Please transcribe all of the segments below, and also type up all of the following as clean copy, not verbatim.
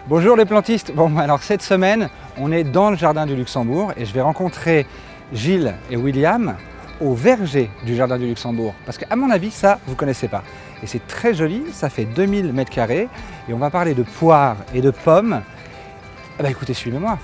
Bonjour les plantistes. Bon, alors cette semaine, on est dans le jardin du Luxembourg et je vais rencontrer Gilles et William au verger du jardin du Luxembourg. Parce qu'à mon avis, ça, vous ne connaissez pas. Et c'est très joli, ça fait 2000 m² et on va parler de poires et de pommes. Ah bah écoutez, suivez-moi.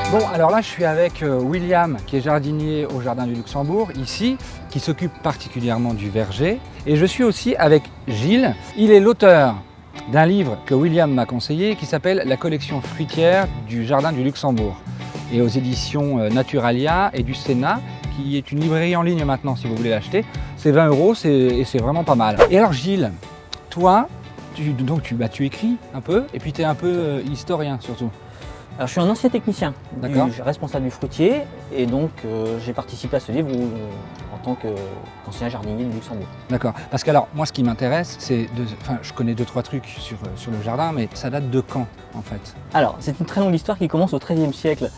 Bon, alors là, je suis avec William, qui est jardinier au Jardin du Luxembourg, ici, qui s'occupe particulièrement du verger. Et je suis aussi avec Gilles. Il est l'auteur d'un livre que William m'a conseillé, qui s'appelle « La collection fruitière du Jardin du Luxembourg » et aux éditions Naturalia et du Sénat, qui est une librairie en ligne maintenant, si vous voulez l'acheter. C'est 20 € et c'est vraiment pas mal. Et alors Gilles, toi, tu écris un peu, et puis tu es un peu historien surtout. Alors, je suis un ancien technicien, responsable du fruitier, et donc j'ai participé à ce livre en tant qu'ancien jardinier du Luxembourg. D'accord, parce que alors moi ce qui m'intéresse, c'est je connais 2-3 trucs sur le jardin, mais ça date de quand en fait? Alors, c'est une très longue histoire qui commence au XIIIe siècle.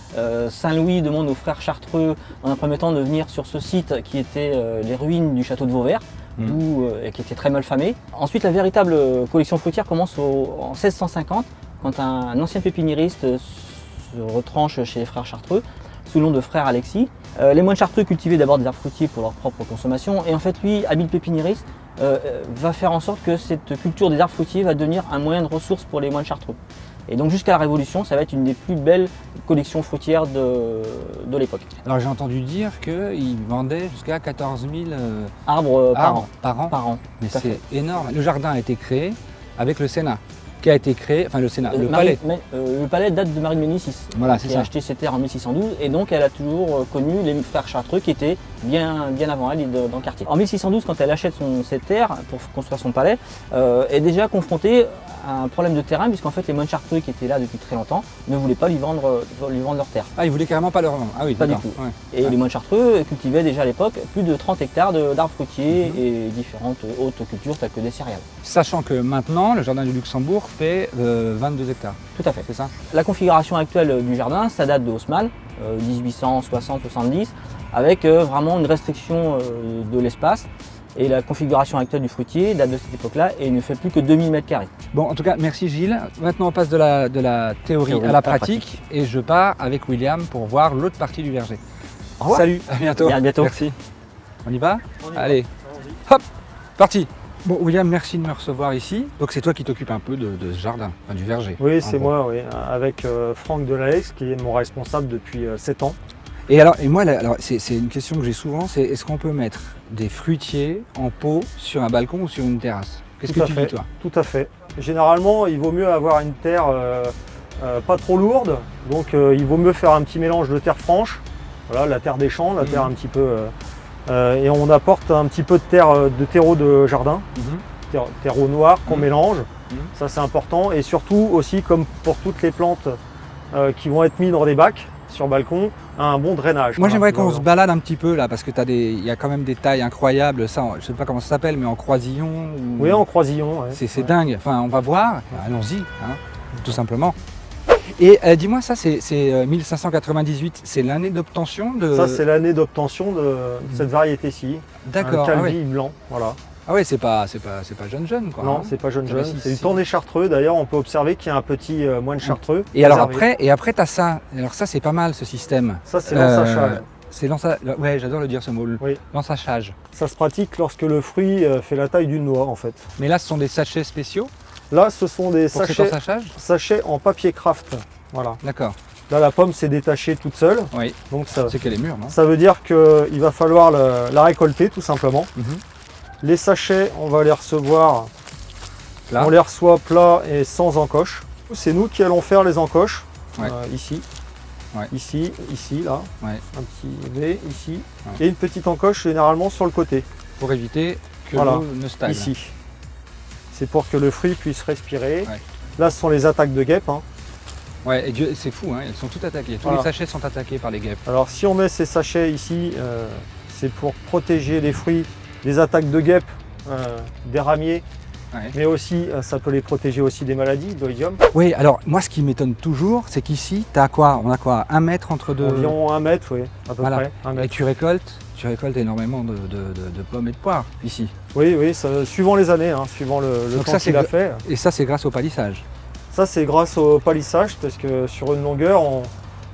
Saint-Louis demande aux frères Chartreux, en un premier temps, de venir sur ce site qui était les ruines du château de Vauvert, et qui était très mal famé. Ensuite, la véritable collection fruitière commence en 1650, quand un ancien pépiniériste se retranche chez les frères Chartreux, sous le nom de frère Alexis. Les moines chartreux cultivaient d'abord des arbres fruitiers pour leur propre consommation, et en fait lui, habile pépiniériste, va faire en sorte que cette culture des arbres fruitiers va devenir un moyen de ressource pour les moines chartreux. Et donc jusqu'à la Révolution, ça va être une des plus belles collections fruitières de l'époque. Alors j'ai entendu dire qu'ils vendaient jusqu'à 14 000 arbres par an. Mais c'est énorme. Le jardin a été créé avec le Sénat. Qui a été créé, enfin le Sénat, le palais. Le palais date de Marie de Médicis, qui a acheté ses terres en 1612, et donc elle a toujours connu les frères Chartreux qui étaient bien avant elle dans le quartier. En 1612, quand elle achète ses terres pour construire son palais, est déjà confrontée à un problème de terrain, puisqu'en fait les moines Chartreux qui étaient là depuis très longtemps ne voulaient pas lui vendre leurs terres. Ah, ils voulaient carrément pas leur vendre. Ah oui, pas du tout. Ouais. Et les moines Chartreux cultivaient déjà à l'époque plus de 30 hectares d'arbres fruitiers et différentes autres cultures telles que des céréales. Sachant que maintenant, le jardin du Luxembourg fait 22 hectares. Tout à fait. C'est ça? La configuration actuelle du jardin, ça date de Haussmann, 1860-70, avec vraiment une restriction de l'espace. Et la configuration actuelle du fruitier date de cette époque-là et ne fait plus que 2000 m². Bon, en tout cas, merci Gilles. Maintenant, on passe de la théorie à la pratique. Et je pars avec William pour voir l'autre partie du verger. Au revoir. Salut, à bientôt. À bientôt. Merci. On y va? Allez, hop, parti. Bon, William, merci de me recevoir ici. Donc, c'est toi qui t'occupes un peu de ce jardin, du verger. Oui, c'est moi, oui, avec Franck Delalex, qui est mon responsable depuis 7 ans. Et moi, c'est une question que j'ai souvent, c'est est-ce qu'on peut mettre des fruitiers en pot sur un balcon ou sur une terrasse? Qu'est-ce que tu dis, toi? Tout à fait. Généralement, il vaut mieux avoir une terre pas trop lourde, donc il vaut mieux faire un petit mélange de terre franche, voilà, la terre des champs, la terre un petit peu... et on apporte un petit peu de terreau de jardin, terreau noir qu'on mélange, ça c'est important. Et surtout aussi, comme pour toutes les plantes qui vont être mises dans des bacs, sur balcon, un bon drainage. Moi j'aimerais qu'on se balade un petit peu là, parce que il y a quand même des tailles incroyables, ça, je sais pas comment ça s'appelle, mais en croisillon. Oui, en croisillon. Ouais. C'est dingue, enfin on va voir, allons-y, tout simplement. Et dis-moi, ça c'est 1598, c'est l'année d'obtention de... Ça c'est l'année d'obtention de cette variété-ci. D'accord. Un Calvi blanc, voilà. Ah oui, c'est pas jeune quoi. Non, c'est pas jeune. C'est du temps des Chartreux. D'ailleurs, on peut observer qu'il y a un petit moine chartreux. Et alors après, tu as ça. Alors ça, c'est pas mal ce système. Ça, c'est l'ensachage. Ouais, j'adore le dire ce mot. Oui. L'ensachage. Ça se pratique lorsque le fruit fait la taille d'une noix en fait. Mais là, ce sont des sachets spéciaux? Là, ce sont des sachets en papier craft. Voilà. D'accord. Là, la pomme s'est détachée toute seule. Oui. Donc c'est qu'elle est mûre, non? Ça veut dire qu'il va falloir la récolter tout simplement. Les sachets, on va les recevoir, on les reçoit plats et sans encoche. C'est nous qui allons faire les encoches, ici, ici, là, un petit V ici, et une petite encoche généralement sur le côté. Pour éviter que l'eau ne stagne. Ici. C'est pour que le fruit puisse respirer. Là, ce sont les attaques de guêpes. Ouais, et c'est fou, elles sont toutes attaquées. Tous les sachets sont attaqués par les guêpes. Alors si on met ces sachets ici, c'est pour protéger les fruits des attaques de guêpes, des ramiers Ouais. mais aussi ça peut les protéger aussi des maladies, de l'oïdium. Oui, alors moi ce qui m'étonne toujours, c'est qu'ici, on a quoi, 1 mètre entre deux. Environ 1 mètre, oui, à peu Voilà. près. 1 Et mètre. tu récoltes énormément de pommes et de poires ici. Oui, oui, suivant les années, hein, suivant le Donc temps ça, qu'il c'est a gr- fait. Et ça, c'est grâce au palissage. Ça, c'est grâce au palissage, parce que sur une longueur,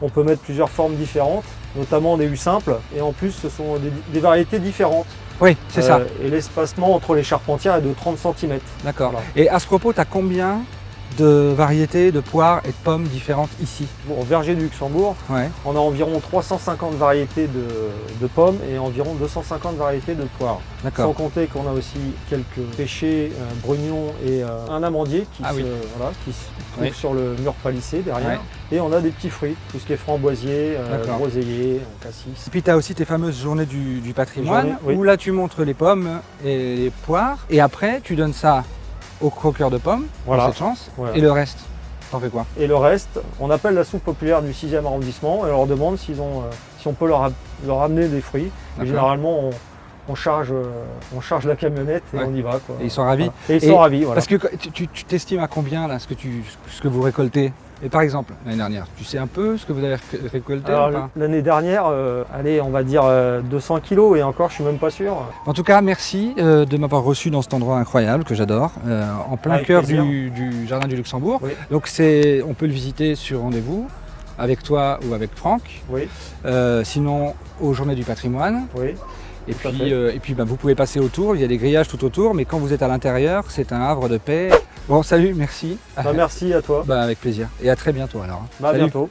on peut mettre plusieurs formes différentes, notamment des hues simples, et en plus, ce sont des variétés différentes. Oui, c'est ça. Et l'espacement entre les charpentières est de 30 cm. D'accord. voilà. Et à ce propos, tu as combien de variétés de poires et de pommes différentes ici? Bon, au verger du Luxembourg, Ouais, on a environ 350 variétés de pommes et environ 250 variétés de poires. Sans d'accord. compter qu'on a aussi quelques pêchers, brugnons et un amandier qui, Ah oui. qui se trouve Oui. sur le mur palissé derrière. Ouais. Et on a des petits fruits, tout ce qui est framboisier, D'accord. groseillier, cassis. Et puis tu as aussi tes fameuses journées du patrimoine, Journées, oui. où là tu montres les pommes et les poires, et après tu donnes ça aux croqueurs de pommes, Voilà. pour cette chance, Voilà. et le reste, t'en fais quoi? Et le reste, on appelle la soupe populaire du 6e arrondissement et on leur demande si on peut leur amener des fruits. Et D'accord. généralement, on charge la camionnette et Ouais. on y va. Quoi. Et ils sont ravis. Voilà. Et ils sont ravis, voilà. Parce que tu t'estimes à combien là ce que vous récoltez? Et par exemple, l'année dernière, tu sais un peu ce que vous avez récolté Alors, ou pas? l'année dernière, allez, on va dire 200 kilos et encore, je suis même pas sûr. En tout cas, merci de m'avoir reçu dans cet endroit incroyable que j'adore, en plein Avec cœur plaisir. du Jardin du Luxembourg. Oui. Donc on peut le visiter sur rendez-vous, avec toi ou avec Franck. Oui, Sinon, aux Journées du patrimoine. oui. Et Tout à puis, fait. vous pouvez passer autour, il y a des grillages tout autour, mais quand vous êtes à l'intérieur, c'est un havre de paix. Bon, salut, merci. Bah, merci à toi. Bah, avec plaisir. Et à très bientôt alors. Bah, à Salut. bientôt.